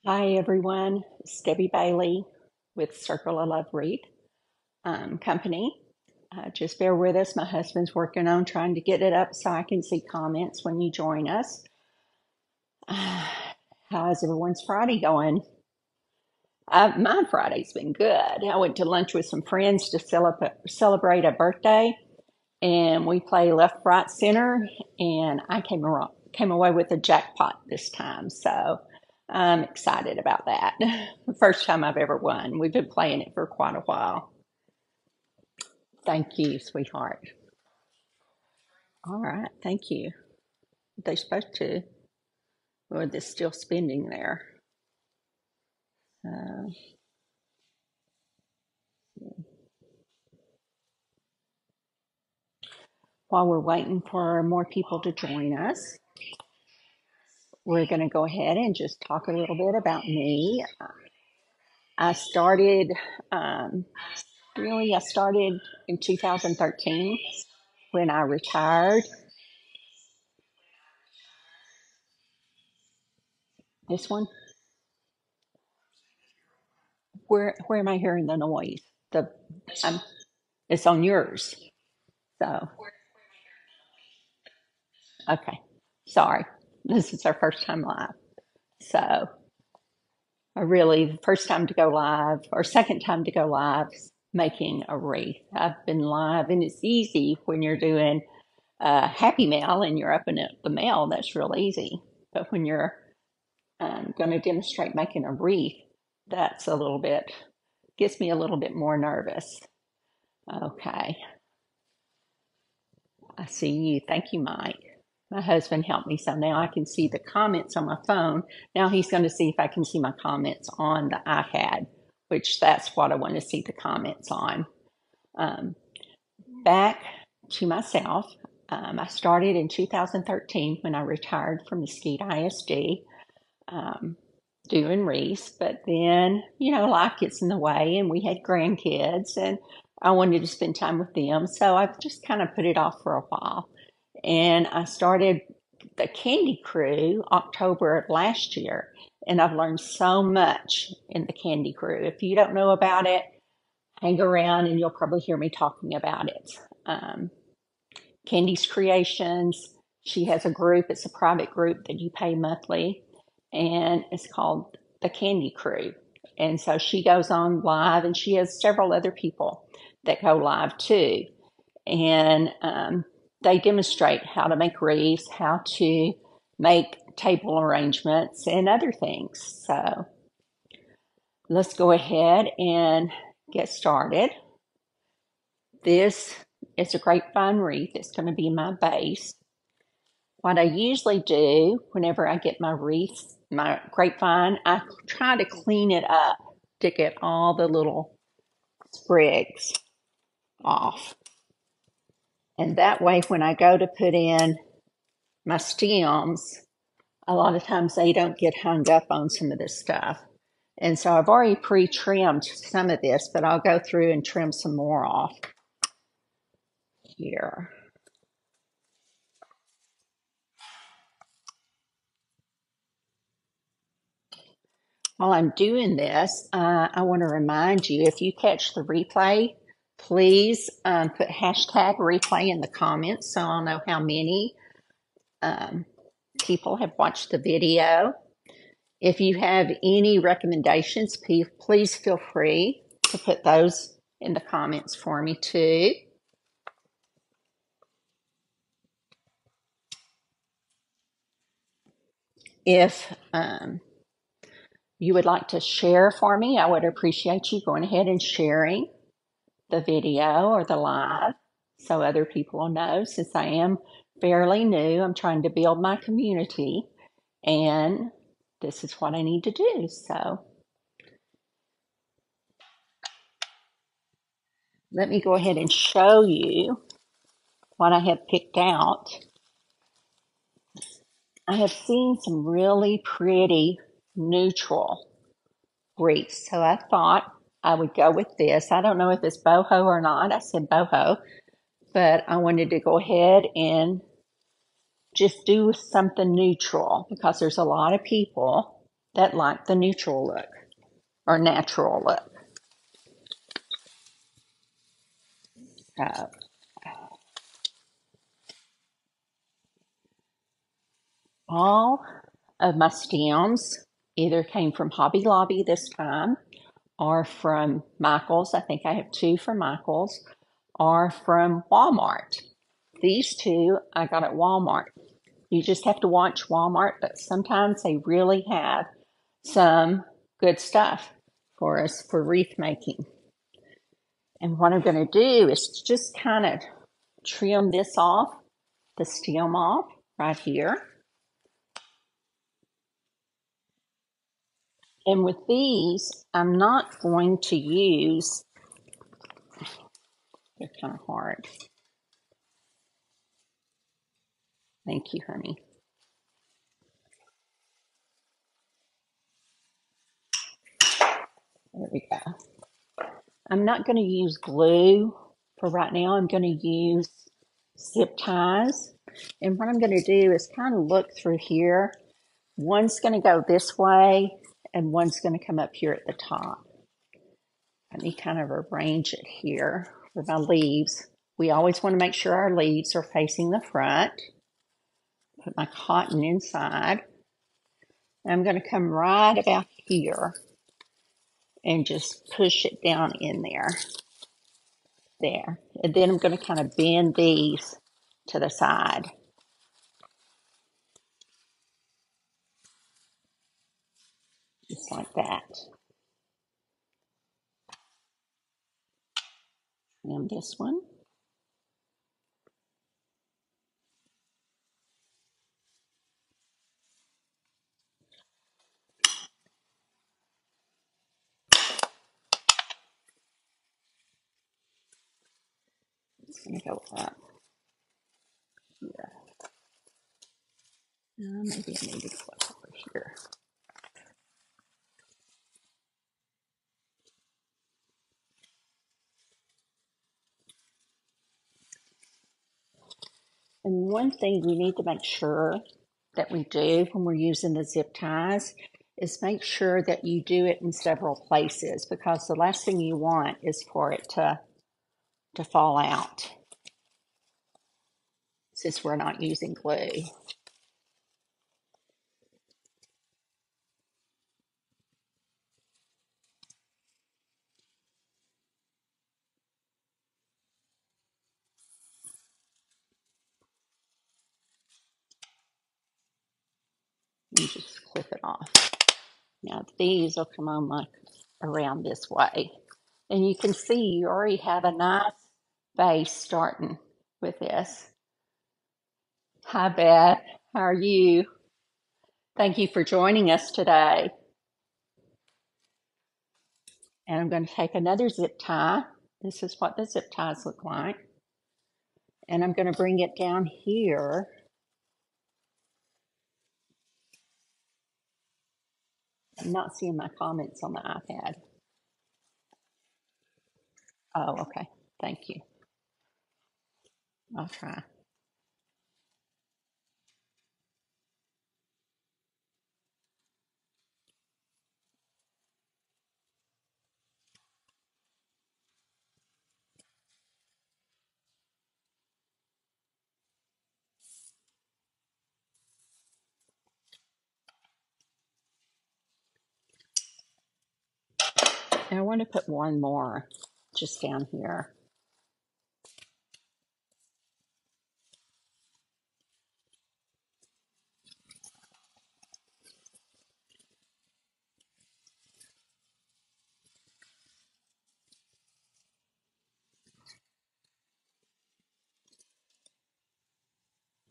Hi everyone, it's Debbie Bailey with Circle of Love Wreath Company. Just bear with us. My husband's working on trying to get it up so I can see comments when you join us. How's everyone's Friday going? My Friday's been good. I went to lunch with some friends to celebrate a birthday, and we play left, right, center, and I came away with a jackpot this time. So I'm excited about that. The first time I've ever won. We've been playing it for quite a while. Thank you, sweetheart. All right, thank you. They're supposed to, or they're still spending there. Uh, while we're waiting for more people to join us, we're going to go ahead and just talk a little bit about me. I started, um, I started in 2013 when I retired. This one, where am I hearing the noise? The I'm, it's on yours. So okay, sorry. This is our first time live. So the first time to go live or second time to go live making a wreath. I've been live, and it's easy when you're doing Happy Mail and you're opening up the mail. That's real easy. But when you're going to demonstrate making a wreath, that's a little bit gets me a little bit more nervous. Okay, I see you. Thank you, Mike. My husband helped me, so now I can see the comments on my phone. Now he's going to see if I can see my comments on the iPad, which that's what I want to see the comments on. Um, Back to myself, I started in 2013 when I retired from Mesquite ISD, um, doing wreaths, but then, life gets in the way and we had grandkids and I wanted to spend time with them. So I've just kind of put it off for a while. And I started the Candy Crew October of last year, and I've learned so much in the Candy Crew. If you don't know about it, hang around and you'll probably hear me talking about it. Um, Candy's Creations, she has a group, it's a private group that you pay monthly, and it's called the Candy Crew. And so she goes on live, and she has several other people that go live too. And they demonstrate how to make wreaths, how to make table arrangements, and other things. So let's go ahead and get started. This is a grapevine wreath. It's going to be my base. What I usually do whenever I get my wreath, my grapevine, I try to clean it up to get all the little sprigs off. And that way, when I go to put in my stems, a lot of times they don't get hung up on some of this stuff. And so I've already pre-trimmed some of this, but I'll go through and trim some more off here. While I'm doing this, I want to remind you, if you catch the replay, please put hashtag replay in the comments so I'll know how many people have watched the video. If you have any recommendations, please feel free to put those in the comments for me too. If you would like to share for me, I would appreciate you going ahead and sharing the video or the live so other people will know. Since I am fairly new, I'm trying to build my community, and this is what I need to do. So let me go ahead and show you what I have picked out. I have seen some really pretty neutral wreaths, so I thought I would go with this. I don't know if it's boho or not. I said boho, but I wanted to go ahead and just do something neutral because there's a lot of people that like the neutral look or natural look. Uh, all of my stems either came from Hobby Lobby this time or from Michael's. I think I have two from Michael's or from Walmart. These two I got at Walmart. You just have to watch Walmart, but sometimes they really have some good stuff for us for wreath making. And what I'm going to do is just kind of trim this off, the stem off right here. And with these, I'm not going to use, they're kind of hard. Thank you, honey. There we go. I'm not going to use glue for right now. I'm going to use zip ties. And what I'm going to do is kind of look through here. One's going to go this way and one's going to come up here at the top. Let me kind of arrange it here for my leaves. We always want to make sure our leaves are facing the front. Put my cotton inside. And I'm going to come right about here and just push it down in there. There. And then I'm going to kind of bend these to the side. Just like that. And this one. It's going to go up here. Maybe I need to go up over here. And one thing we need to make sure that we do when we're using the zip ties is make sure that you do it in several places, because the last thing you want is for it to fall out since we're not using glue. You just clip it off. Now these will come on like around this way. And you can see you already have a nice base starting with this. Hi, Beth. How are you? Thank you for joining us today. And I'm going to take another zip tie. This is what the zip ties look like. And I'm going to bring it down here. I'm not seeing my comments on the iPad. Oh, okay. Thank you. I'll try. And I want to put one more just down here.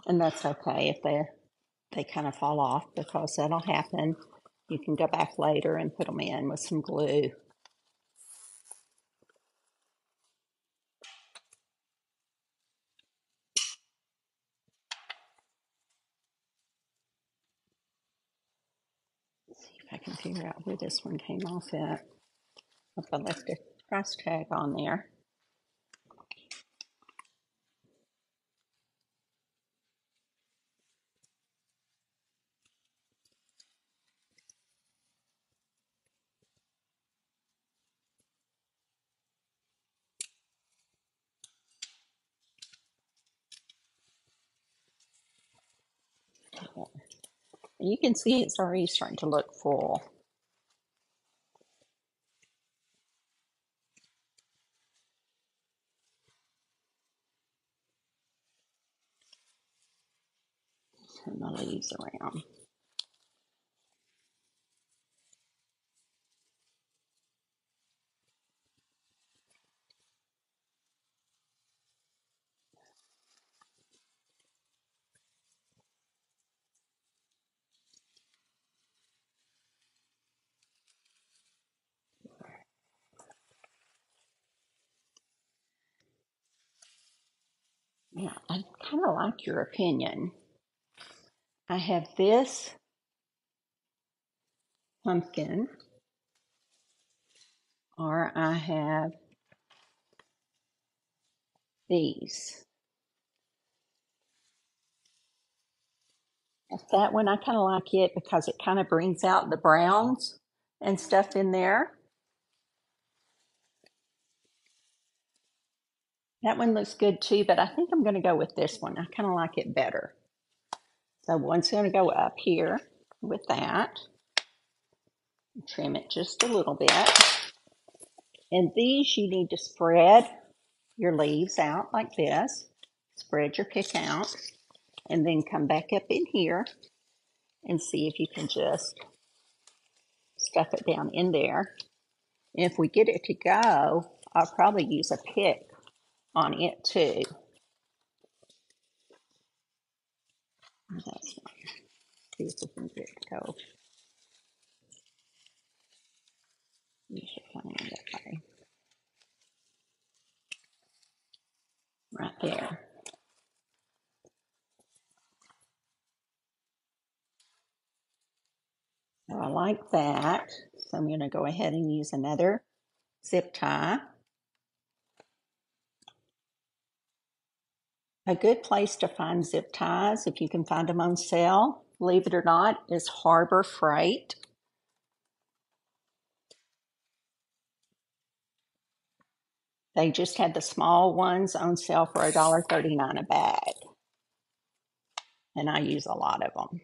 And that's okay if they kind of fall off, because that'll happen. You can go back later and put them in with some glue. Let's see if I can figure out where this one came off at. If I left a price tag on there. more. You can see it's already starting to look full. Turn my leaves around. Yeah, I kind of like your opinion. I have this pumpkin, or I have these. That one, I kind of like it because it kind of brings out the browns and stuff in there. That one looks good too, but I think I'm going to go with this one. I kind of like it better. So one's going to go up here with that. Trim it just a little bit. And these you need to spread your leaves out like this. Spread your pick out. And then come back up in here and see if you can just stuff it down in there. And if we get it to go, I'll probably use a pick on it too. That's not, see if we can get it to go. You should find it that way. Right there. So I like that. So I'm going to go ahead and use another zip tie. A good place to find zip ties, if you can find them on sale, believe it or not, is Harbor Freight. They just had the small ones on sale for $1.39 a bag. And I use a lot of them.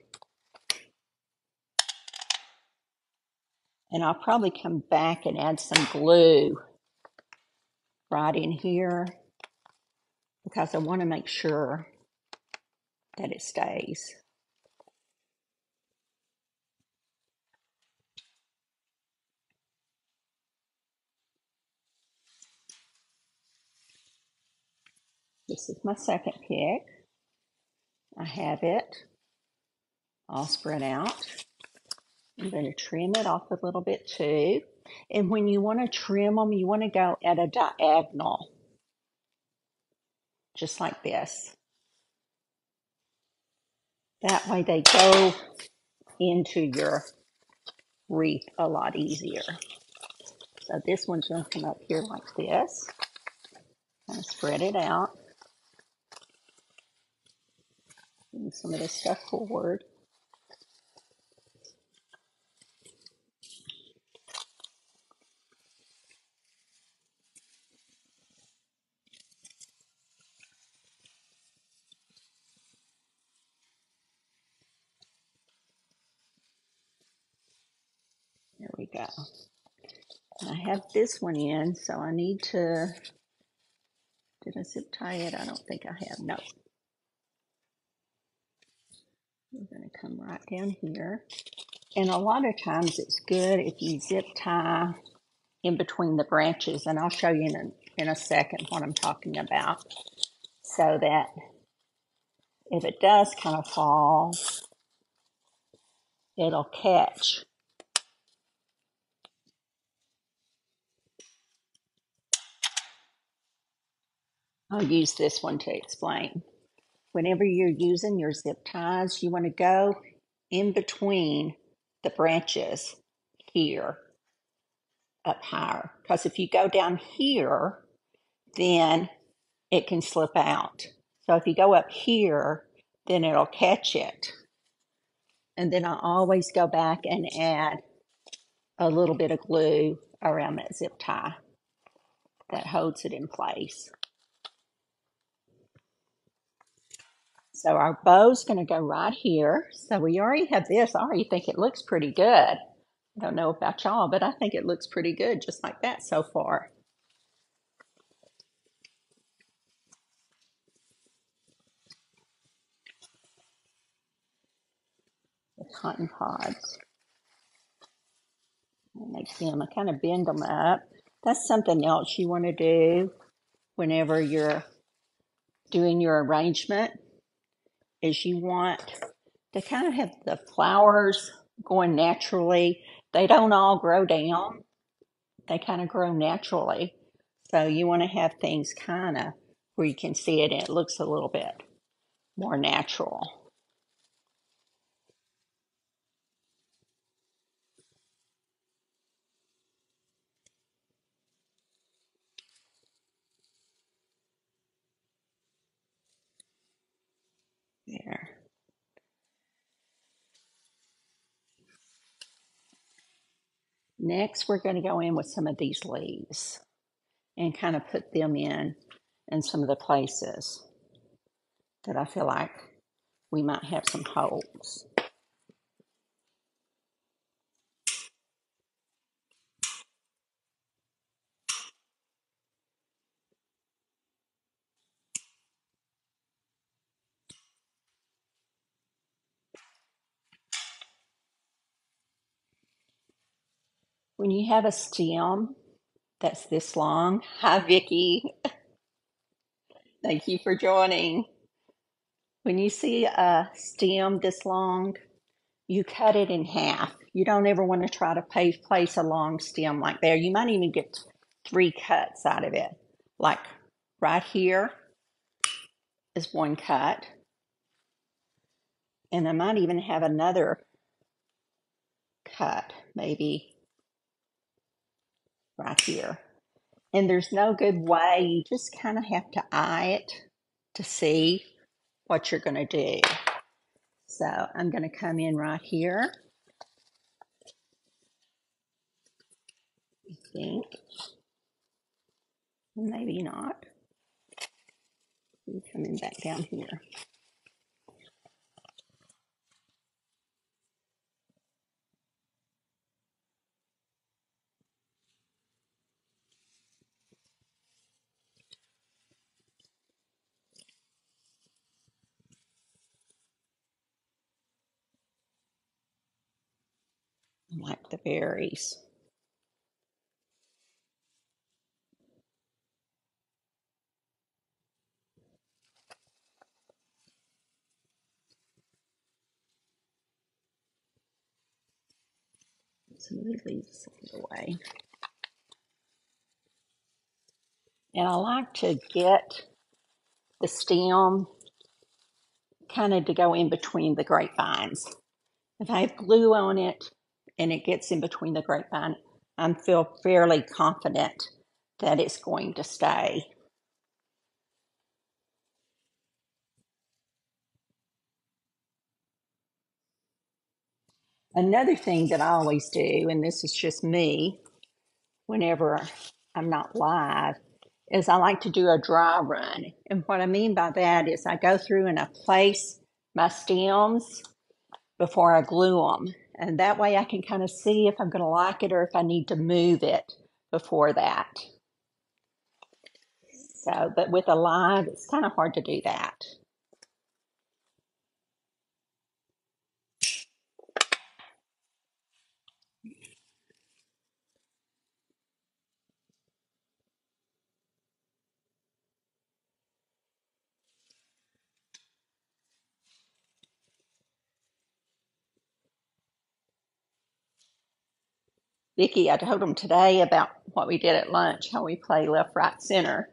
And I'll probably come back and add some glue right in here because I want to make sure that it stays. This is my second pick. I have it all spread out. I'm going to trim it off a little bit too. And when you want to trim them, you want to go at a diagonal, just like this. That way they go into your wreath a lot easier. So this one's going to come up here like this. Kind of spread it out. Move some of this stuff forward. There we go. I have this one in, so I need to, did I zip tie it? I don't think I have, no. We're going to come right down here. And a lot of times it's good if you zip tie in between the branches, and I'll show you in a second what I'm talking about, so that if it does kind of fall, it'll catch. I'll use this one to explain. Whenever you're using your zip ties, you want to go in between the branches here up higher. Because if you go down here, then it can slip out. So if you go up here, then it'll catch it. And then I always go back and add a little bit of glue around that zip tie that holds it in place. So our bow's going to go right here. So we already have this. I already think it looks pretty good. I don't know about y'all, but I think it looks pretty good just like that so far. The cotton pods. I make them, I kind of bend them up. That's something else you want to do whenever you're doing your arrangement, is you want to kind of have the flowers going naturally. They don't all grow down. They kind of grow naturally. So you want to have things kind of where you can see it and it looks a little bit more natural. There. Next, we're going to go in with some of these leaves and kind of put them in some of the places that I feel like we might have some holes. When you have a stem that's this long, hi Vicky, thank you for joining. When you see a stem this long, you cut it in half. You don't ever want to try to place a long stem like there. You might even get 3 cuts out of it. Like right here is 1 cut. And I might even have another cut, maybe right here. And there's no good way. You just kind of have to eye it to see what you're going to do. So I'm going to come in right here. I think. Maybe not. I'm coming back down here. Like the berries. Some of these leaves away. And I like to get the stem kind of to go in between the grapevines. If I have glue on it and it gets in between the grapevine, I feel fairly confident that it's going to stay. Another thing that I always do, and this is just me, whenever I'm not live, is I like to do a dry run. And what I mean by that is I go through and I place my stems before I glue them. And that way I can kind of see if I'm going to like it or if I need to move it before that. So, but with a live, it's kind of hard to do that. Vicki, I told them today about what we did at lunch, how we play left, right, center.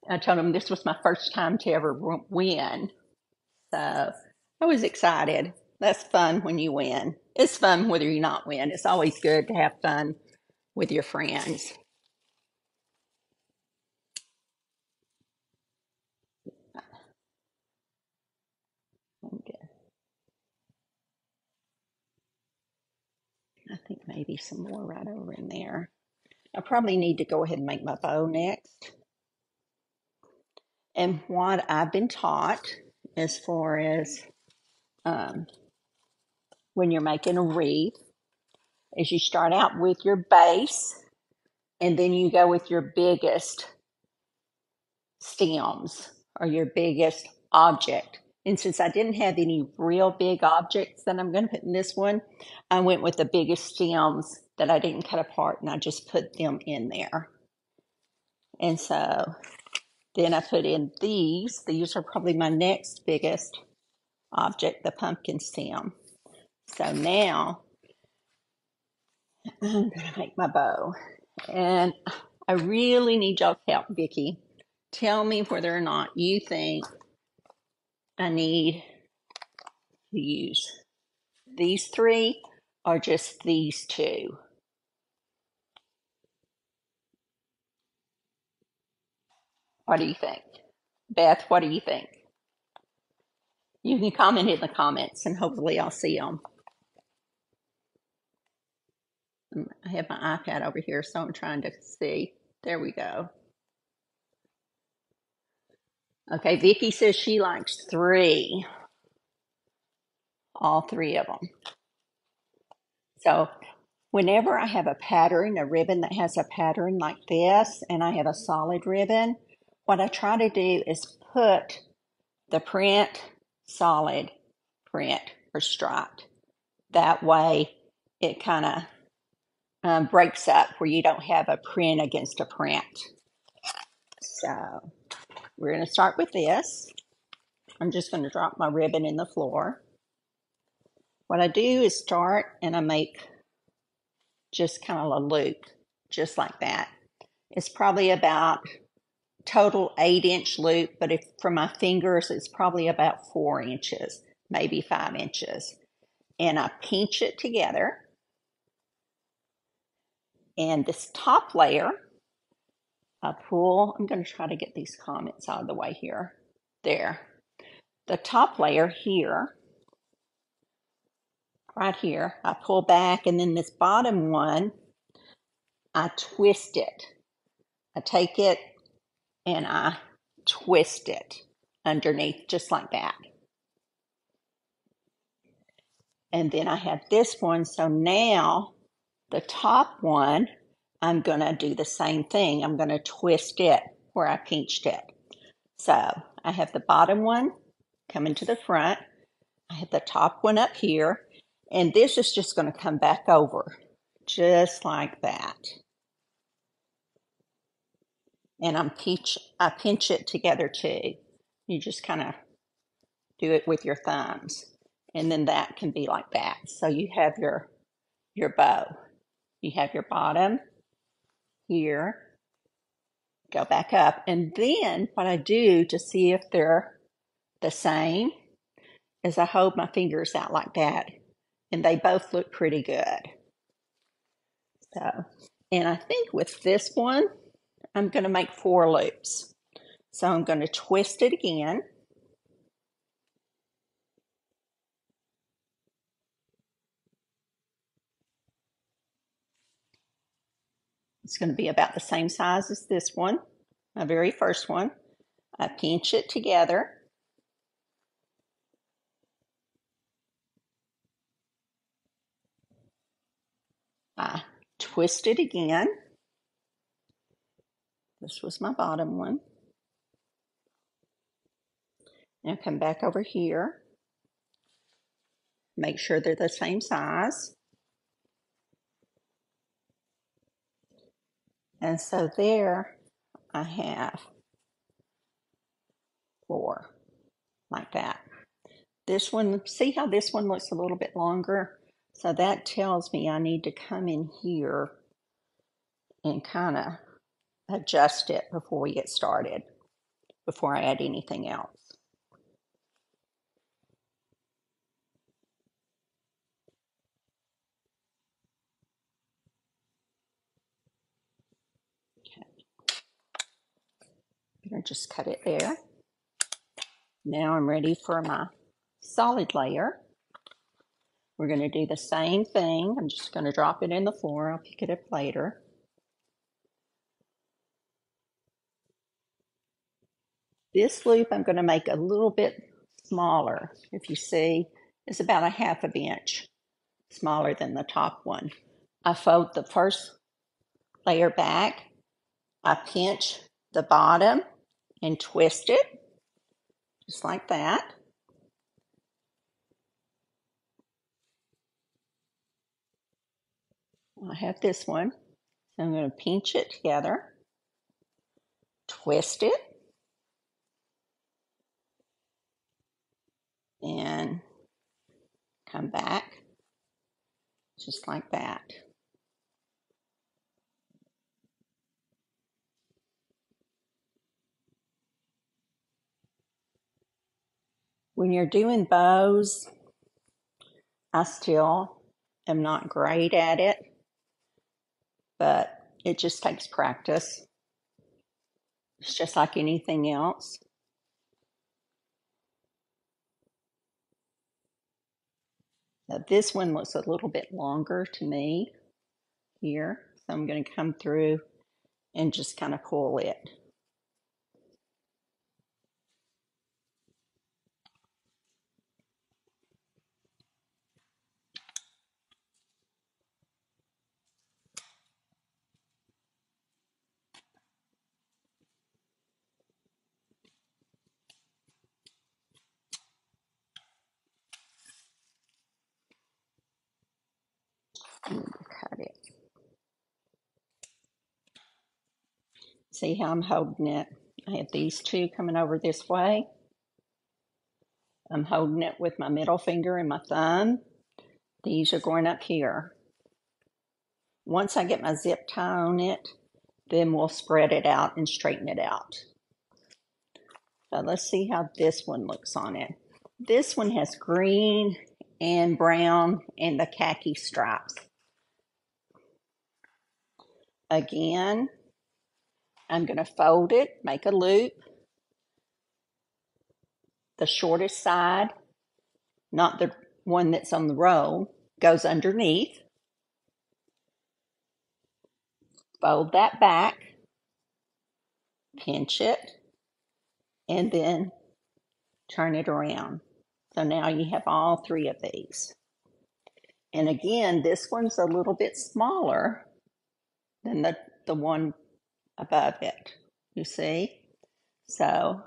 I told them this was my first time to ever win. So I was excited. That's fun when you win. It's fun whether you not win. It's always good to have fun with your friends. I think maybe some more right over in there. I probably need to go ahead and make my bow next. And what I've been taught as far as when you're making a wreath is you start out with your base and then you go with your biggest stems or your biggest object. And since I didn't have any real big objects that I'm going to put in this one, I went with the biggest stems that I didn't cut apart and I just put them in there. And so then I put in these. These are probably my next biggest object, the pumpkin stem. So now I'm going to make my bow. And I really need y'all's help, Vicki. Tell me whether or not you think I need to use these three or just these two. What do you think? Beth, what do you think? You can comment in the comments and hopefully I'll see them. I have my iPad over here, so I'm trying to see. There we go. Okay, Vicki says she likes three. All three of them. So whenever I have a pattern, a ribbon that has a pattern like this, and I have a solid ribbon, what I try to do is put the print, solid print, or striped. That way it kind of breaks up where you don't have a print against a print. So we're going to start with this. I'm just going to drop my ribbon in the floor. What I do is start and I make just kind of a loop, just like that. It's probably about total 8-inch loop, but if for my fingers, it's probably about 4 inches, maybe 5 inches. And I pinch it together. And this top layer, I pull, I'm going to try to get these comments out of the way here. There. The top layer here, right here, I pull back, and then this bottom one, I twist it. I take it and I twist it underneath, just like that. And then I have this one, so now the top one, I'm going to do the same thing. I'm going to twist it where I pinched it. So I have the bottom one coming to the front. I have the top one up here. And this is just going to come back over, just like that. And I pinch it together too. You just kind of do it with your thumbs. And then that can be like that. So you have your bow. You have your bottom here, go back up. And then what I do to see if they're the same is I hold my fingers out like that. And they both look pretty good. So, and I think with this one, I'm going to make 4 loops. So I'm going to twist it again. It's going to be about the same size as this one, my very first one. I pinch it together. I twist it again. This was my bottom one. Now come back over here. Make sure they're the same size. And so there I have 4, like that. This one, see how this one looks a little bit longer? So that tells me I need to come in here and kind of adjust it before we get started, before I add anything else. Okay. I'm going to just cut it there. Now I'm ready for my solid layer. We're going to do the same thing. I'm just going to drop it in the floor. I'll pick it up later. This loop I'm going to make a little bit smaller. If you see, it's about a 1/2 inch smaller than the top one. I fold the first layer back. I pinch the bottom and twist it, just like that. I have this one. So I'm going to pinch it together, twist it, and come back just like that. When you're doing bows, I still am not great at it, but it just takes practice. It's just like anything else. Now, this one looks a little bit longer to me here, so I'm going to come through and just kind of pull it. I need to cut it. See how I'm holding it? I have these two coming over this way. I'm holding it with my middle finger and my thumb. These are going up here. Once I get my zip tie on it, then we'll spread it out and straighten it out. So let's see how this one looks on it. This one has green and brown and the khaki stripes. Again, I'm going to fold it, make a loop. The shortest side, not the one that's on the roll, goes underneath. Fold that back, pinch it, and then turn it around. So now you have all three of these. And again, this one's a little bit smaller than the one above it, you see? So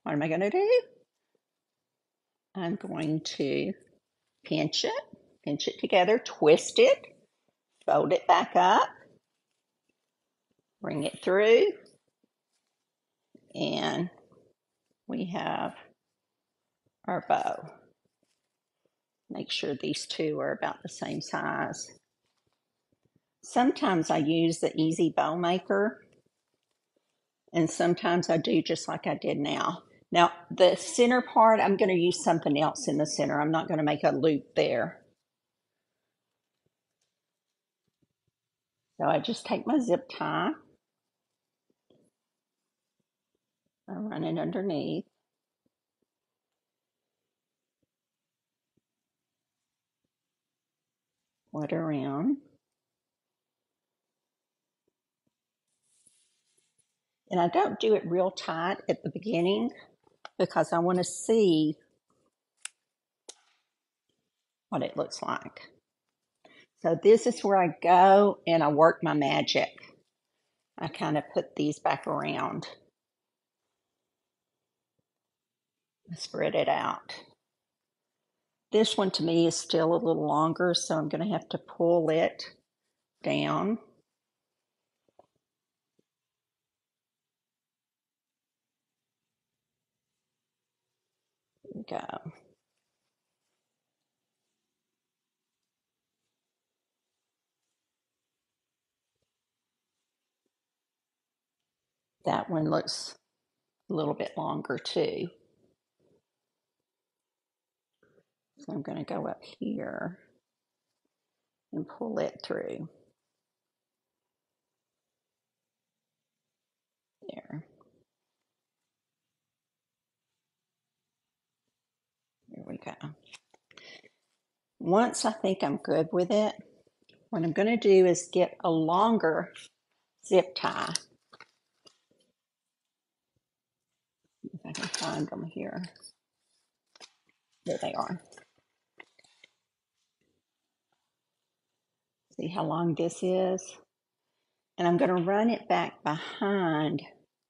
what am I going to do? I'm going to pinch it together, twist it, fold it back up, bring it through, and we have our bow. Make sure these two are about the same size. Sometimes I use the Easy Bow Maker, and sometimes I do just like I did now. Now, the center part, I'm going to use something else in the center. I'm not going to make a loop there. So I just take my zip tie, I run it underneath, pull it around, and I don't do it real tight at the beginning because I want to see what it looks like. So this is where I go and I work my magic. I kind of put these back around. I spread it out. This one to me is still a little longer, so I'm going to have to pull it down. There we go. That one looks a little bit longer too. So I'm going to go up here and pull it through. There. There we go. Once I think I'm good with it, what I'm going to do is get a longer zip tie. If I find them here. There they are. See how long this is? And I'm going to run it back behind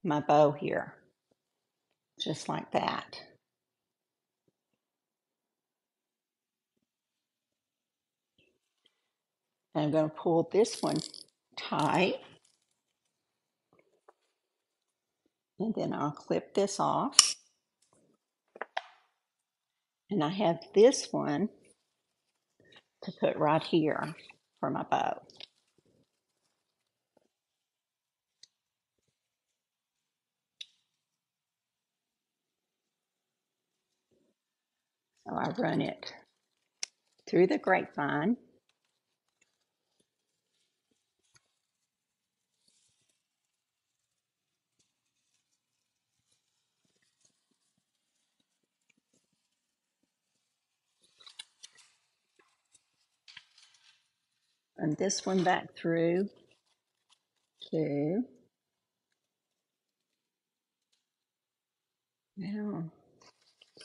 my bow here, just like that. And I'm going to pull this one tight. And then I'll clip this off. And I have this one to put right here for my bow. So I run it through the grapevine. Run this one back through too. Now, I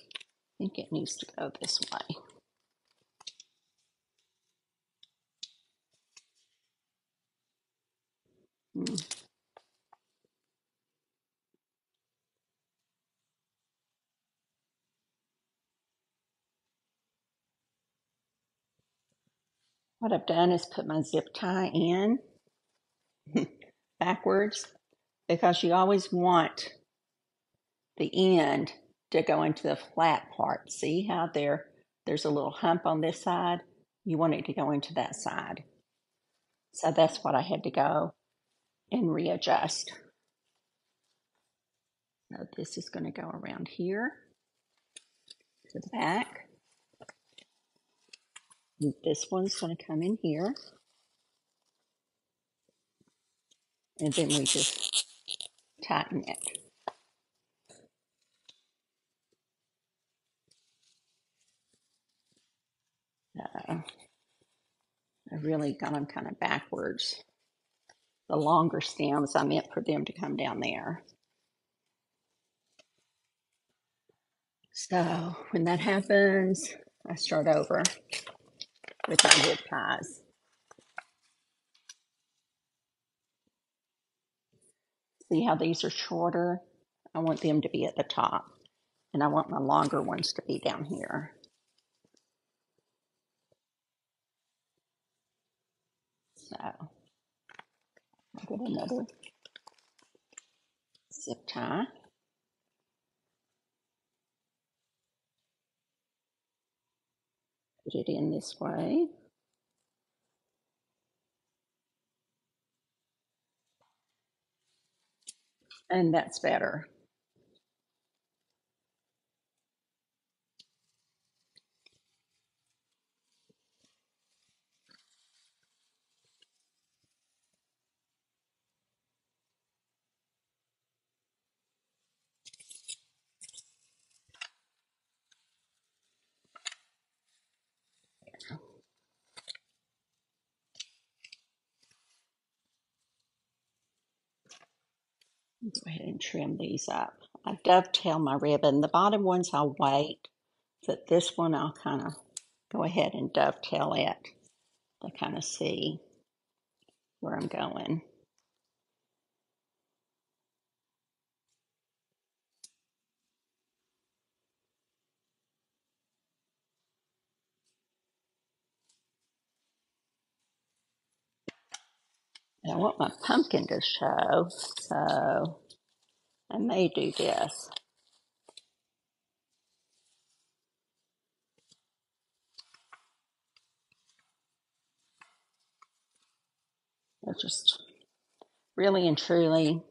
think it needs to go this way. What I've done is put my zip tie in backwards, because you always want the end to go into the flat part. See how there's a little hump on this side? You want it to go into that side. So that's what I had to go and readjust. So this is going to go around here to the back. And this one's going to come in here. And then we just tighten it. I really got them kind of backwards. The longer stems, I meant for them to come down there. So when that happens, I start over with my zip ties. See how these are shorter? I want them to be at the top, and I want my longer ones to be down here. So I'll get another zip tie. Put it in this way. And that's better. Go ahead and trim these up. I dovetail my ribbon. The bottom ones I'll wait, but this one I'll kind of go ahead and dovetail it to kind of see where I'm going. And I want my pumpkin to show, so I may do this. It's just really and truly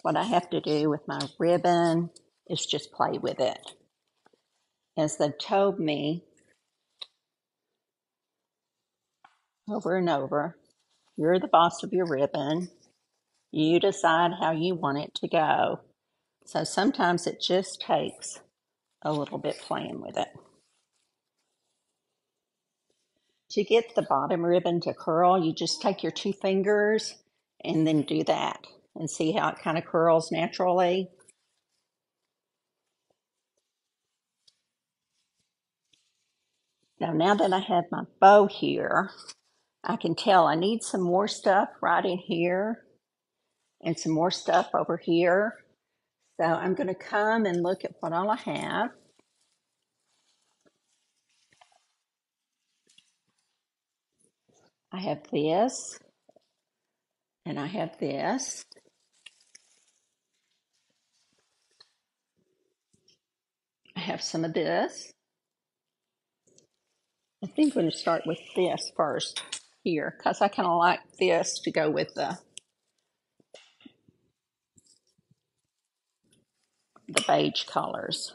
what I have to do with my ribbon is just play with it. As they've told me over and over, you're the boss of your ribbon. You decide how you want it to go. So sometimes it just takes a little bit playing with it. To get the bottom ribbon to curl, you just take your 2 fingers and then do that and see how it kind of curls naturally. So now that I have my bow here, I can tell I need some more stuff right in here and some more stuff over here. So I'm going to come and look at what all I have. I have this, and I have this. I have some of this. I think I'm going to start with this first here, because I kind of like this to go with the beige colors.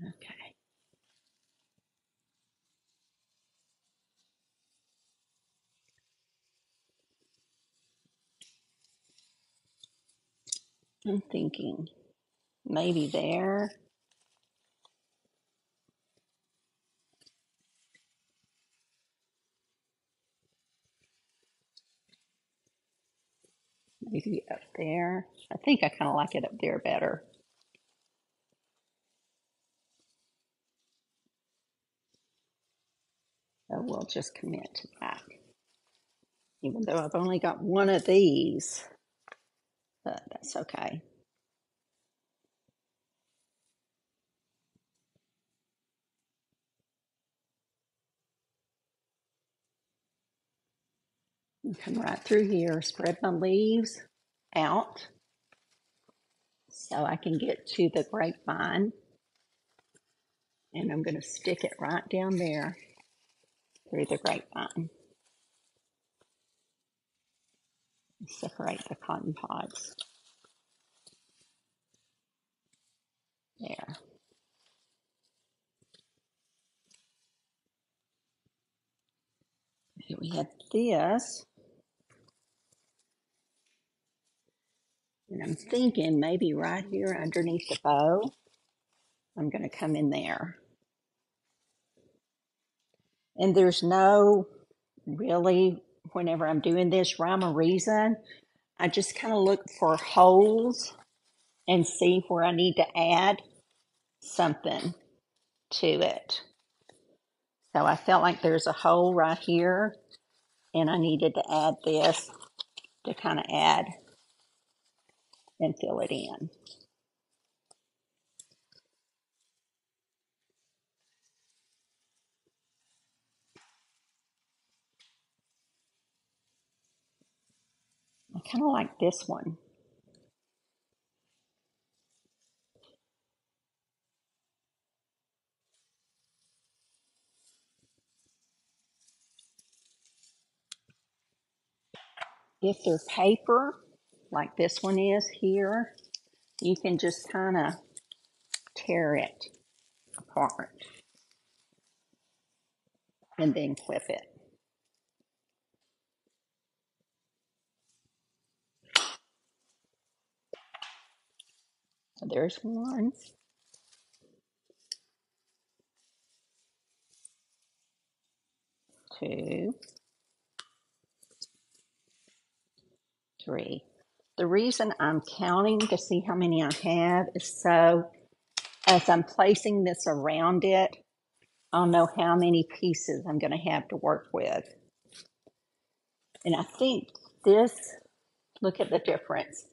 Okay. I'm thinking maybe there. Maybe up there. I think I kind of like it up there better. So we'll just commit to that. Even though I've only got one of these, but that's okay. Come right through here, spread my leaves out so I can get to the grapevine. And I'm going to stick it right down there through the grapevine. Separate the cotton pods. There. Here we have this. And I'm thinking maybe right here underneath the bow, I'm going to come in there. And there's no really, whenever I'm doing this rhyme or reason, I just kind of look for holes and see where I need to add something to it. So I felt like there's a hole right here, and I needed to add this to kind of add and fill it in. I kind of like this one. If they're paper, like this one is here, you can just kind of tear it apart and then clip it. So there's one. 2, 3. The reason I'm counting to see how many I have is so as I'm placing this around it, I'll know how many pieces I'm going to have to work with. And I think this, look at the difference.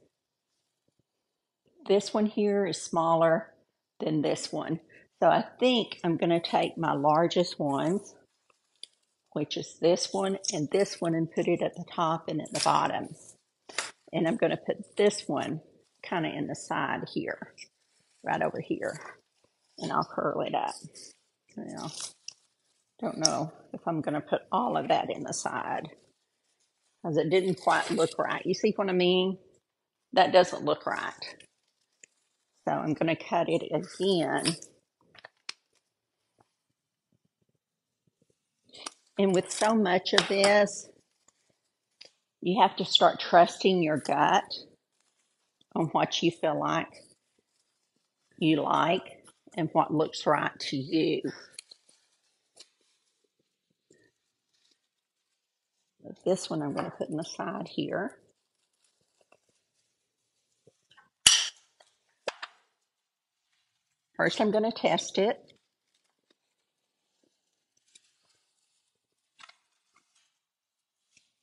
This one here is smaller than this one. So I think I'm going to take my largest ones, which is this one, and put it at the top and at the bottom. And I'm going to put this one kind of in the side here, right over here. And I'll curl it up. Well, don't know if I'm going to put all of that in the side, because it didn't quite look right. You see what I mean? That doesn't look right. So I'm going to cut it again. And with so much of this, you have to start trusting your gut on what you feel like you like and what looks right to you. This one I'm going to put in the side here. First, I'm going to test it.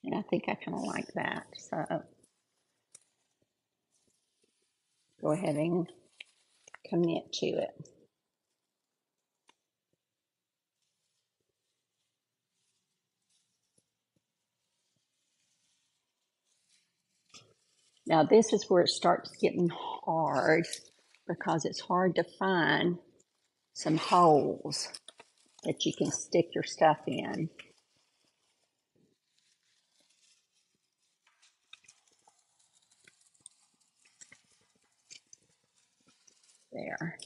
And I think I kind of like that. So go ahead and commit to it. Now this is where it starts getting hard because it's hard to find some holes that you can stick your stuff in. There.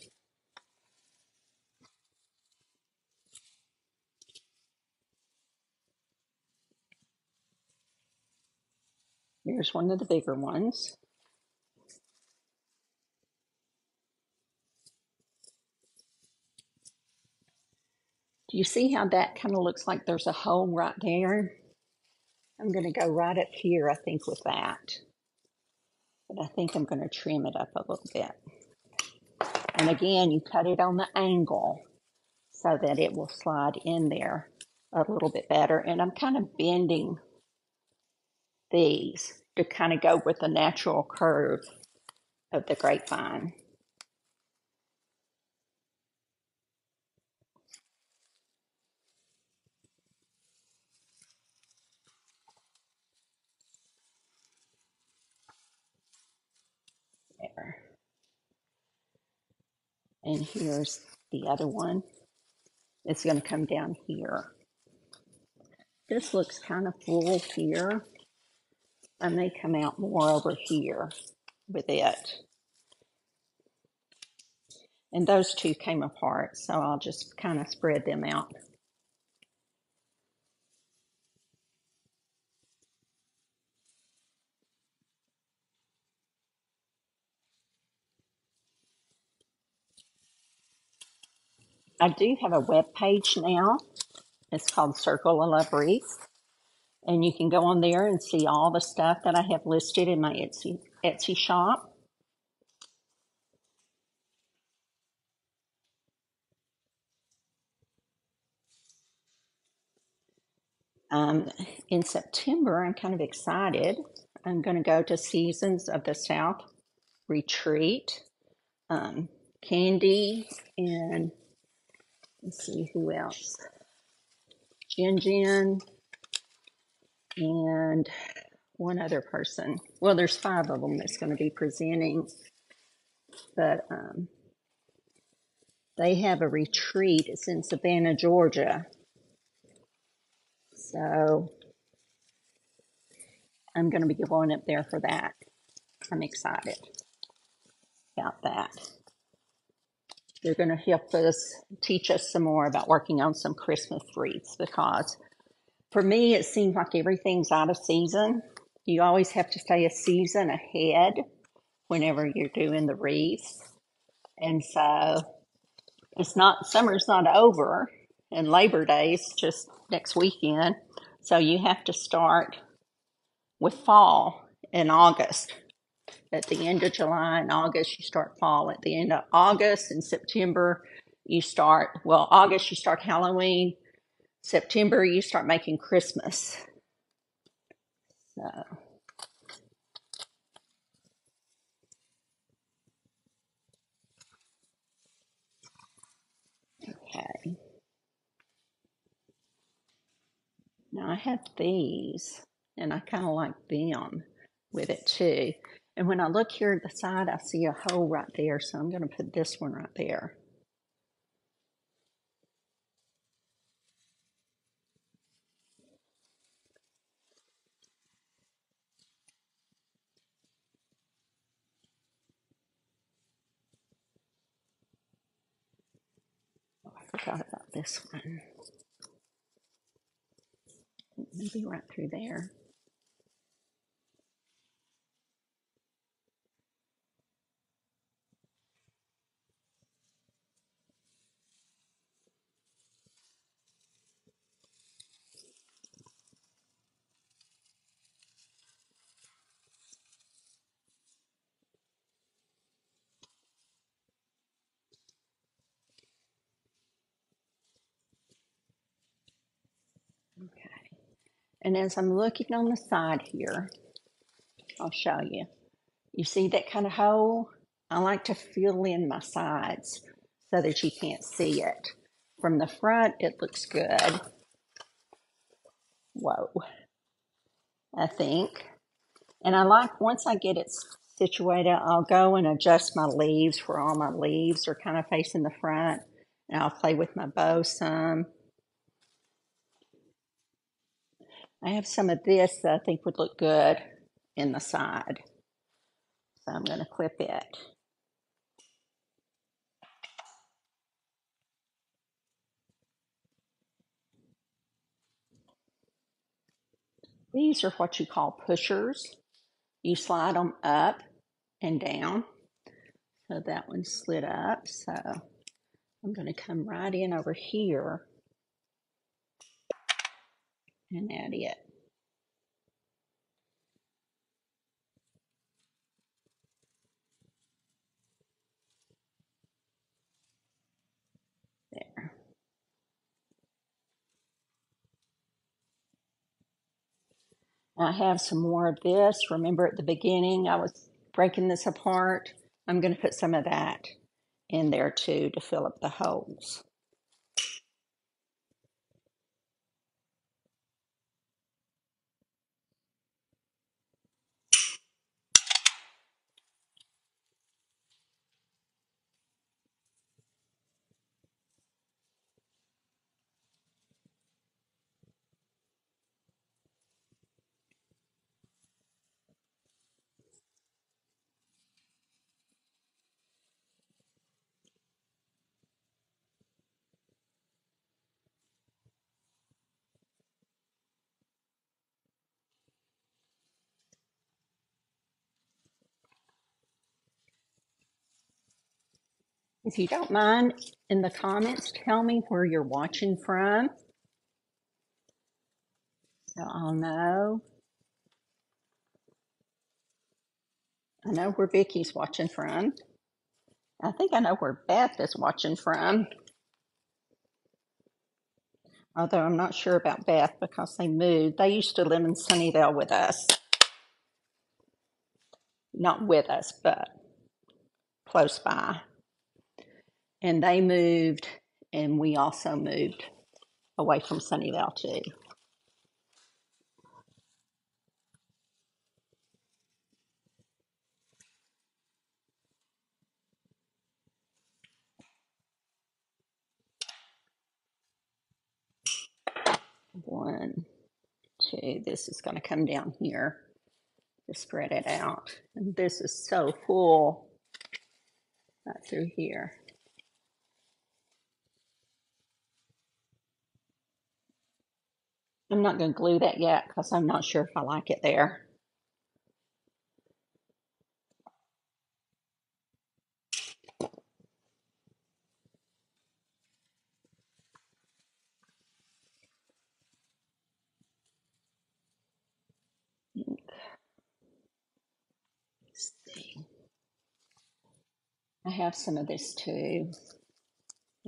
Here's one of the bigger ones. Do you see how that kind of looks like there's a hole right there? I'm going to go right up here, I think, with that. But I think I'm going to trim it up a little bit. And again, you cut it on the angle so that it will slide in there a little bit better. And I'm kind of bending these to kind of go with the natural curve of the grapevine. There. And here's the other one. It's going to come down here. This looks kind of full here. I may come out more over here with it. And those two came apart, so I'll just kind of spread them out. I do have a web page now. It's called Circle of Love Wreath. And you can go on there and see all the stuff that I have listed in my Etsy shop. In September, I'm kind of excited. I'm going to go to Seasons of the South Retreat. Candy and let's see who else. Jin and one other person. Well, there's 5 of them that's going to be presenting, but they have a retreat. It's in Savannah, Georgia. So I'm going to be going up there for that. I'm excited about that. They're going to help us, teach us some more about working on some Christmas wreaths, because for me, it seems like everything's out of season. You always have to stay a season ahead whenever you're doing the wreaths. And so summer's not over, and Labor Day's just next weekend. So you have to start with fall in August. At the end of July and August, you start fall. At the end of August and September, August, you start Halloween. September, you start making Christmas. So, okay. Now I have these, and I kind of like them with it too. And when I look here at the side, I see a hole right there, so I'm going to put this one right there. Oh, I forgot about this one. Maybe right through there. Okay. And as I'm looking on the side here, I'll show you. You see that kind of hole? I like to fill in my sides so that you can't see it. From the front, it looks good. Whoa, I think. And I like, once I get it situated, I'll go and adjust my leaves where all my leaves are kind of facing the front. And I'll play with my bow some. I have some of this that I think would look good in the side. So I'm going to clip it. These are what you call pushers. You slide them up and down. So that one slid up. So I'm going to come right in over here and add it. There. I have some more of this. Remember at the beginning I was breaking this apart? I'm going to put some of that in there too to fill up the holes. If you don't mind, in the comments, tell me where you're watching from, so I'll know. I know where Vicky's watching from. I think I know where Beth is watching from, although I'm not sure about Beth because they moved. They used to live in Sunnyvale with us. Not with us, but close by. And they moved, and we also moved away from Sunnyvale too. One, two, this is going to come down here to spread it out. And this is so full right through here. I'm not going to glue that yet because I'm not sure if I like it there. Let's see. I have some of this too.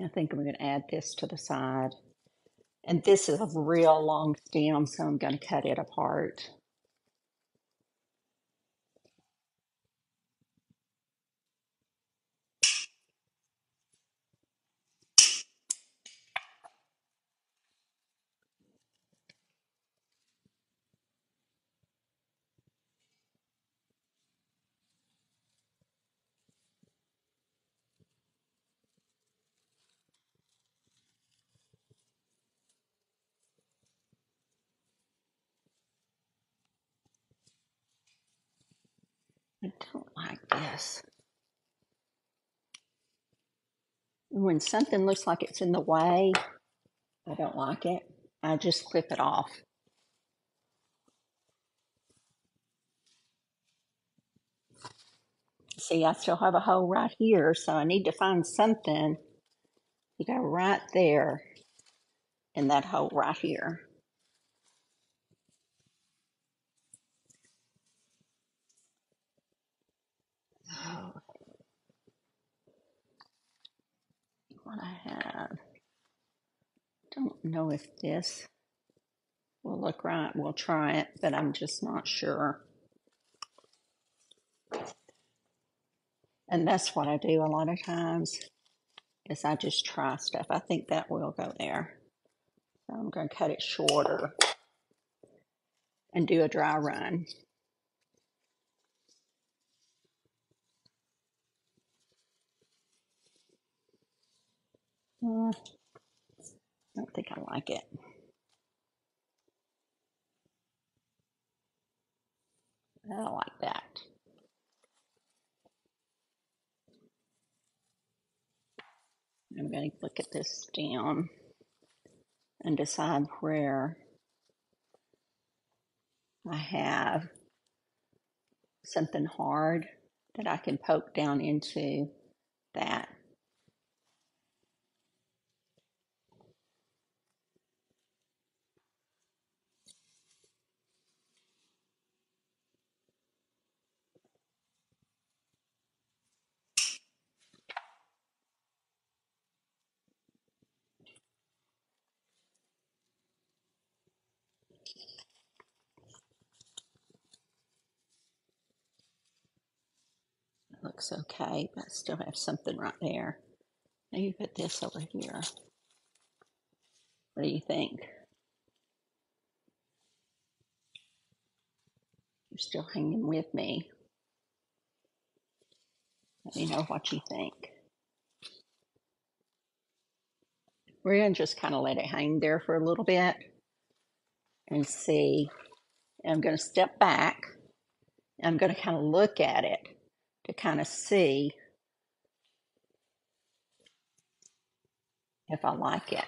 I think I'm going to add this to the side. And this is a real long stem, so I'm going to cut it apart. I don't like this. When something looks like it's in the way, I don't like it. I just clip it off. See, I still have a hole right here, so I need to find something to go right there in that hole right here. Oh, what I have. Don't know if this will look right. We'll try it, but I'm just not sure. And that's what I do a lot of times, is I just try stuff. I think that will go there. So I'm going to cut it shorter and do a dry run. I don't think I like it. I don't like that. I'm going to look at this stem and decide where I have something hard that I can poke down into that. It looks okay, but I still have something right there. Now you put this over here. What do you think? You're still hanging with me. Let me know what you think. We're going to just kind of let it hang there for a little bit and see. And I'm going to step back. I'm going to kind of look at it to kind of see if I like it.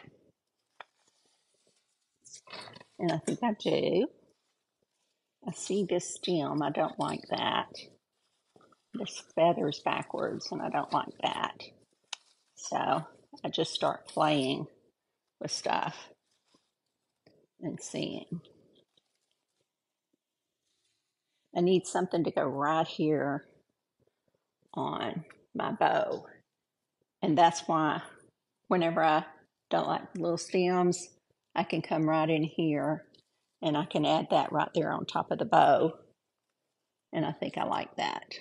And I think I do. I see this stem. I don't like that. This feather's backwards, and I don't like that. So I just start playing with stuff and seeing. I need something to go right here on my bow. And that's why whenever I don't like little stems, I can come right in here and I can add that right there on top of the bow. And I think I like that.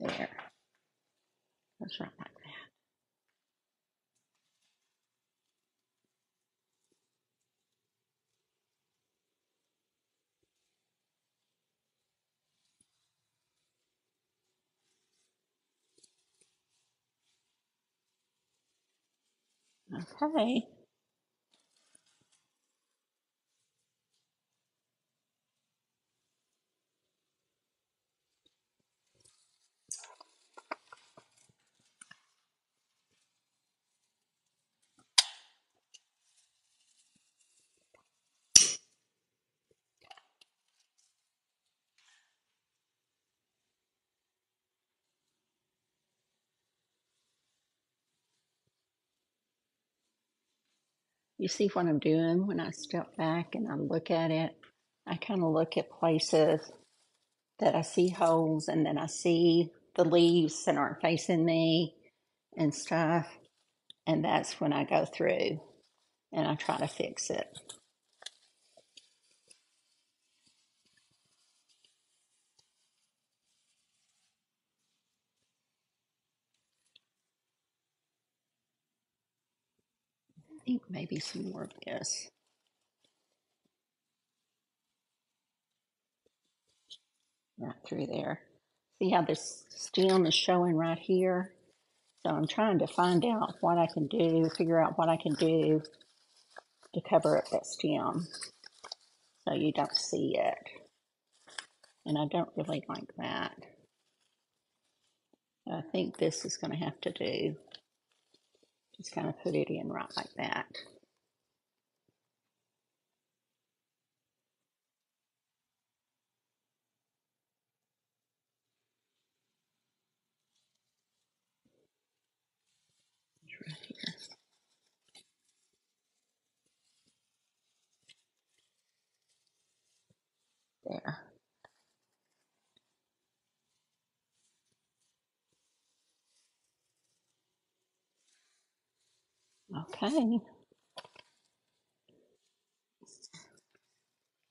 There. Goes right like that. Okay. You see what I'm doing when I step back and I look at it? I kind of look at places that I see holes and then I see the leaves that aren't facing me and stuff. And that's when I go through and I try to fix it. I think maybe some more of this. Right through there. See how this stem is showing right here? So I'm trying to find out what I can do, figure out what I can do to cover up that stem so you don't see it. and I don't really like that. I think this is going to have to do. Just kind of put it in right like that. Right here. There. Okay.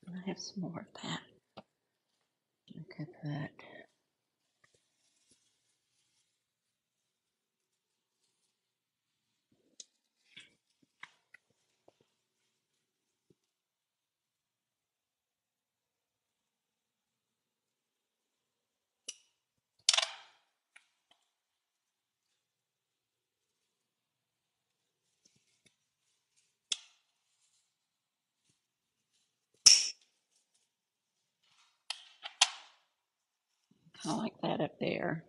I have some more of that. Look at that. I like that up there.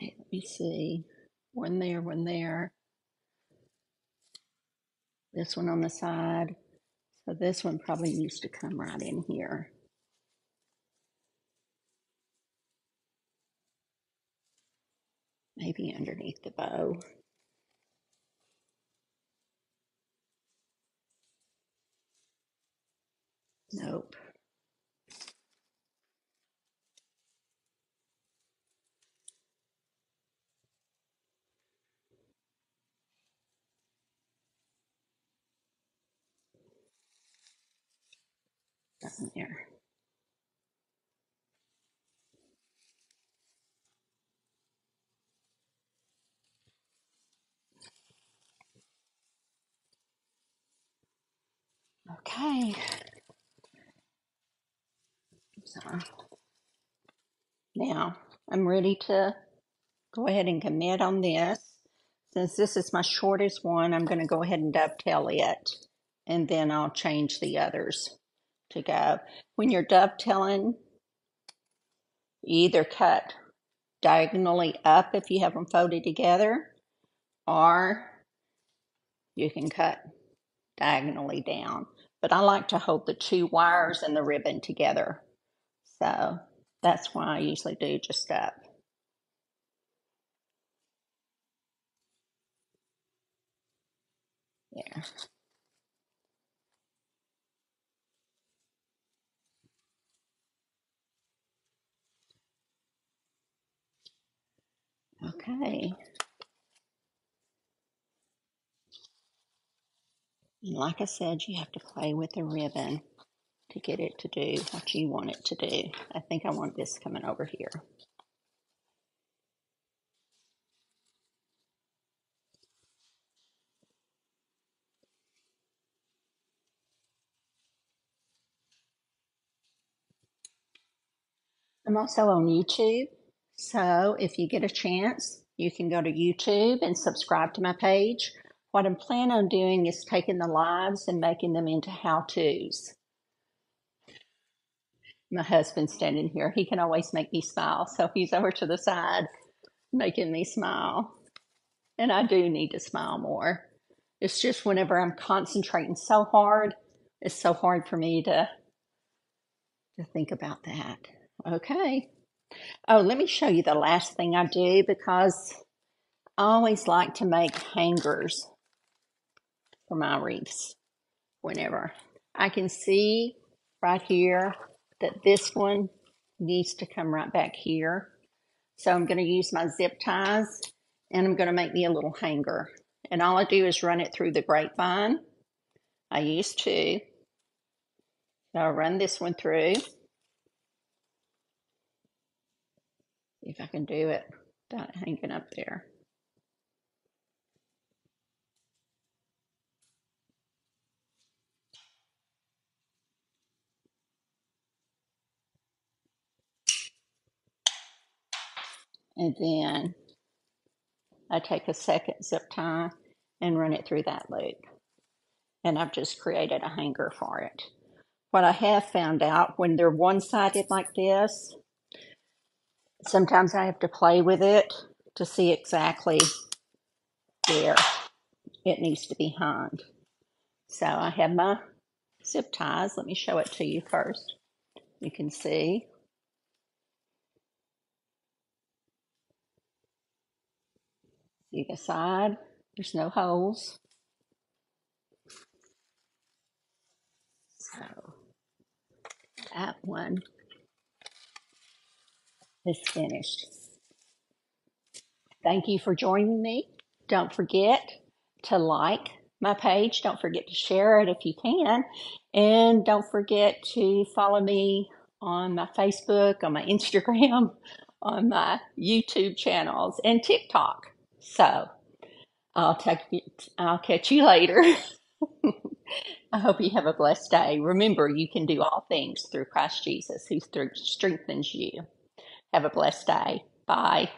Right, let me see. One there, one there. This one on the side. So this one probably needs to come right in here. Maybe underneath the bow. Nope. Nothing there. Okay. So now I'm ready to go ahead and commit on this. Since this is my shortest one, I'm going to go ahead and dovetail it, and then I'll change the others to go. When you're dovetailing, you either cut diagonally up if you have them folded together, or you can cut diagonally down. But I like to hold the two wires and the ribbon together. So that's why I usually do just up. Yeah. Okay. And like I said, you have to play with the ribbon to get it to do what you want it to do. I think I want this coming over here. I'm also on YouTube, so if you get a chance, you can go to YouTube and subscribe to my page. What I'm planning on doing is taking the lives and making them into how-tos. My husband's standing here. He can always make me smile, so he's over to the side making me smile. And I do need to smile more. It's just whenever I'm concentrating so hard, it's so hard for me to think about that. Okay. Oh, let me show you the last thing I do, because I always like to make hangers for my wreaths whenever. I can see right here that this one needs to come right back here. So I'm going to use my zip ties, and I'm going to make me a little hanger. And all I do is run it through the Grapevine. I use two. So I'll run this one through. See if I can do it without it hanging up there. And then I take a second zip tie and run it through that loop. And I've just created a hanger for it. What I have found out, when they're one-sided like this, sometimes I have to play with it to see exactly where it needs to be hung. So I have my zip ties. Let me show it to you first. You can see. See the side, there's no holes. So that one is finished. Thank you for joining me. Don't forget to like my page. Don't forget to share it if you can. And don't forget to follow me on my Facebook, on my Instagram, on my YouTube channels, and TikTok. So I'll catch you later. I hope you have a blessed day. Remember, you can do all things through Christ Jesus, who strengthens you. Have a blessed day. Bye.